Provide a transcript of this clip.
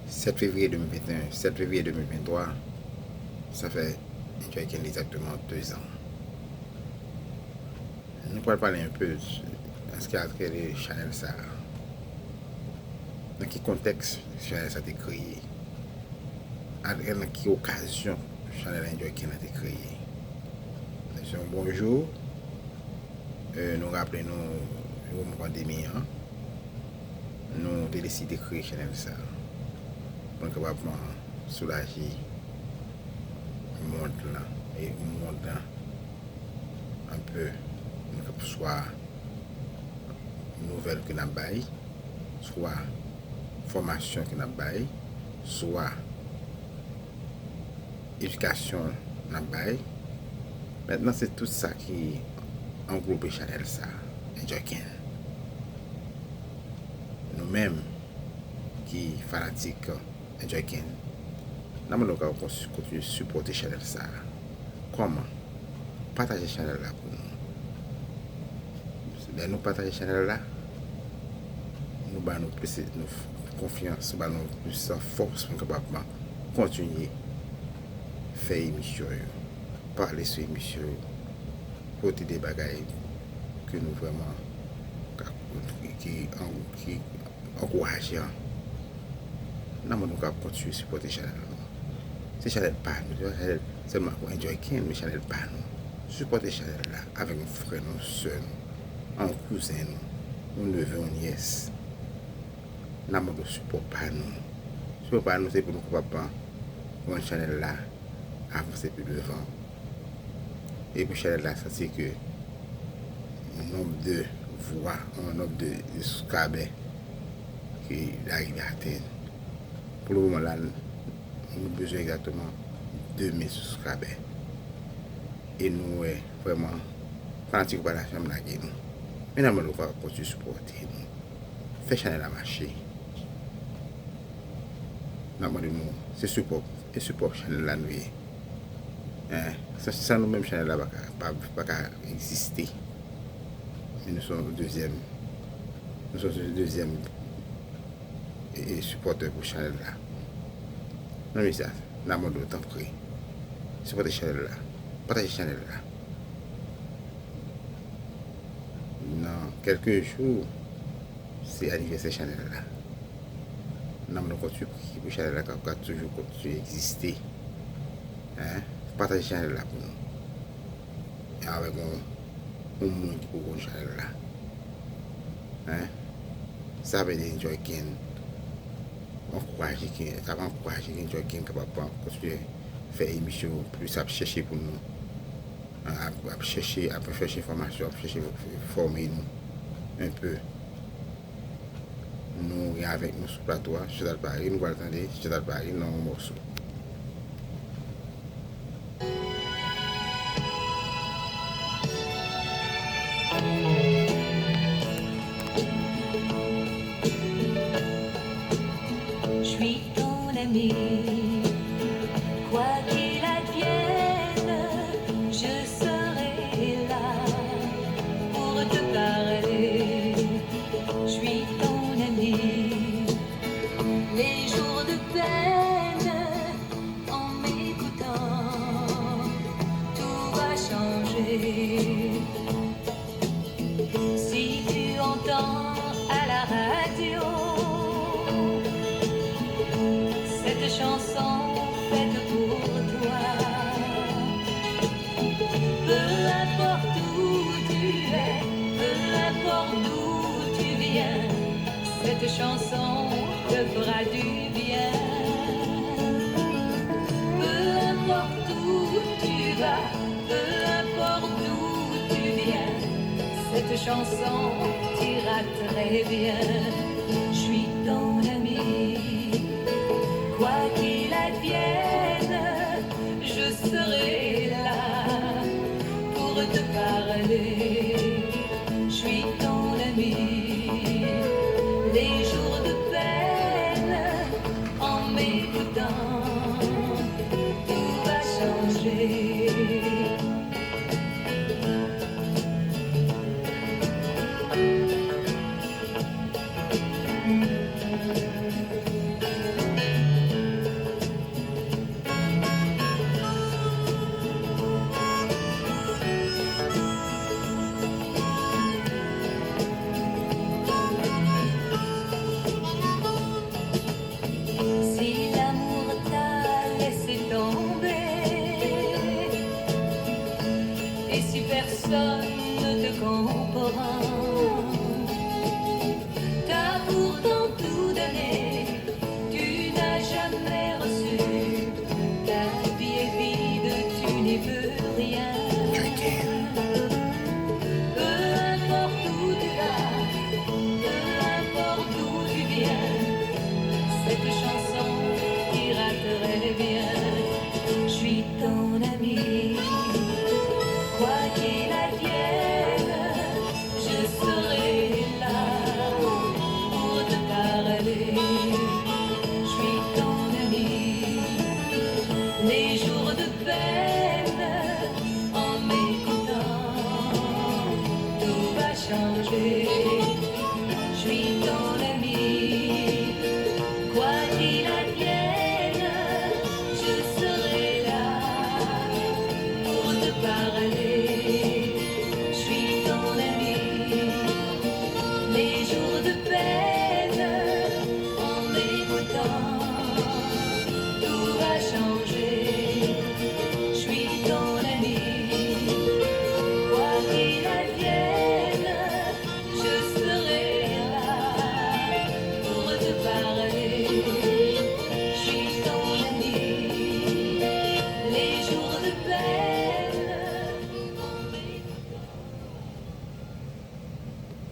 7 février 2021, 7 février 2023, ça fait exactement 2 ans. Nous pourrons parler un peu de ce qui a créé Chanel ça. Dans quel contexte Chanel ça a été créé? Dans quelle occasion Chanel Enjoy Ken a été créé? C'est un bonjour. Nous rappelons nous pandémie. Nous avons décidé de créer Chanel ça. Pour capablement soulager le monde là et le monde là un peu soit nouvelle que nous avons, soit formation que nous avons, soit éducation que nous avons. Maintenant c'est tout ça qui englobe Chanel ça, Enjoy Ken. Nous-mêmes qui fanatiques Enjoy Ken, nous allons continuer à supporter Chanel ça. Comment? Partager Chanel là pour nous. Nous partager Chanel là, nous avons plus confiance, nous avons plus force pour continuer à faire émission, parler sur l'émission, porter des bagailles que nous vraiment qui encouragent. Nous allons continuer à supporter Chanel. C'est Chanel pas nous, seulement pour Enjoy Ken, mais Chanel pas nous. Supporter Chanel là avec nos frères, nos soeurs, nos cousins, nos neveux, nos nièces. Nous allons support pas nous. Support pas nous, c'est pour nous capables pour Chanel là avancer plus devant. Et pour Chanel là, ça c'est que un nombre de voix, un nombre de subscribers qui arrive à atteindre. Pour le moment là, nous avons besoin exactement 2000 subscribers. Et nous, vraiment, fanatiques par la chambre là, nous. Maintenant, nous allons continuer à supporter nous. Faire Chanel à marcher. Nous allons c'est support. Et support Chanel là, nous. Ça nous-mêmes, Chanel là, pas exister. Mais nous sommes le deuxième supporter pour Chanel là. Non mais ça, nous avons d'autant pris. Supporter Chanel là. Partager Chanel là. Dans quelques jours, c'est l'anniversaire Chanel là. Nous avons continué pour Chanel là qui a toujours continué à exister. Partager Chanel là pour nous. Et avec un monde qui peut Chanel là. Ça veut dire Enjoy Ken. Encourager Enjoy Ken capable de continuer à faire émission plus à chercher pour nous. À chercher information, à chercher former nous un peu. Nous avec nous sur le plateau, je suis Paris, nous allons attendre, je suis Paris dans un morceau. Je suis ton ami, quoi qu'il advienne, je serai là pour te parler. Je suis ton ami, les jours de peine, en m'écoutant, tout va changer. Si tu entends à la radio cette chanson faite pour toi, peu importe où tu es, peu importe d'où tu viens, cette chanson te fera du bien. Peu importe où tu vas, peu importe d'où tu viens, cette chanson t'ira très bien. Je suis ton ami, quoi qu'il advienne, je serai là pour te parler. Je suis ton ami, les jours de peine, en m'écoutant, tout va changer. personne ne te comprend.